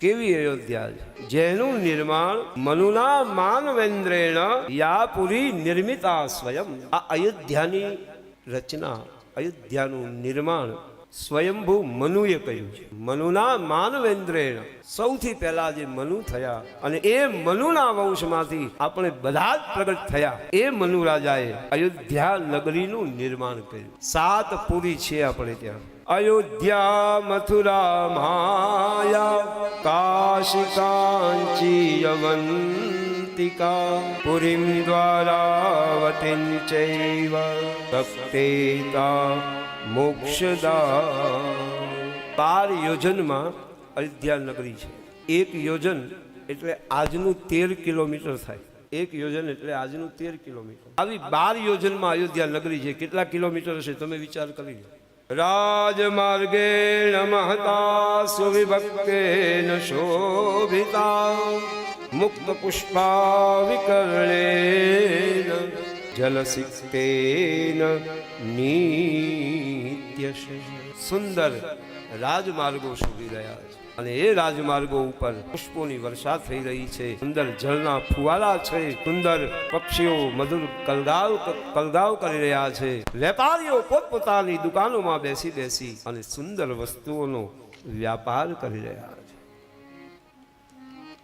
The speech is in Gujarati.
કેવી અયોધ્યા છે જેનું નિર્માણ મનુના માનવેન્દ્રેણ યા પુરી નિર્મિતા સ્વયં. આ અયોધ્યાની રચના, અયોધ્યાનું નિર્માણ સ્વયંભૂ મનુએ કર્યું છે. મનુના માનવેન્દ્રેણ, સૌથી પહેલા જે મનુ થયા અને એ મનુના વંશમાંથી આપણે બધા જ પ્રગટ થયા. એ મનુ રાજાએ અયોધ્યા નગરીનું નિર્માણ કર્યું. 7 પુરી છે આપણે ત્યાં. અયોધ્યા, મથુરા, માયા, કાશી, કાંચી, અવંતિકા, પુરીમ દ્વારાવતીં ચૈવ તપ્તેતા મોક્ષદા. 12 યોજનમાં અયોધ્યા નગરી છે. એક યોજન એટલે આજનું 13 કિલોમીટર થાય. એક યોજન એટલે આજનું 13 કિલોમીટર. આવી 12 યોજનમાં અયોધ્યા નગરી છે. કેટલા કિલોમીટર હશે તમે વિચાર કરી લો. રાજમાર્ગેણ મહતા સુવિભક્તેન શોભિતા, મુક્ત પુષ્પા વિકર્ણેન જલસિક્તેન નિત્યશ. સુંદર રાજમાર્ગો શોભી રહ્યા છે અને એ રાજમાર્ગો ઉપર પુષ્પોની વર્ષા થઈ રહી છે. સુંદર જળના ફુવારા છે. સુંદર પક્ષીઓ મધુર કલગાવ કરી રહ્યા છે. વેપારીઓ પોતપોતાની દુકાનોમાં બેસી અને સુંદર વસ્તુઓનો વ્યાપાર કરી રહ્યા છે.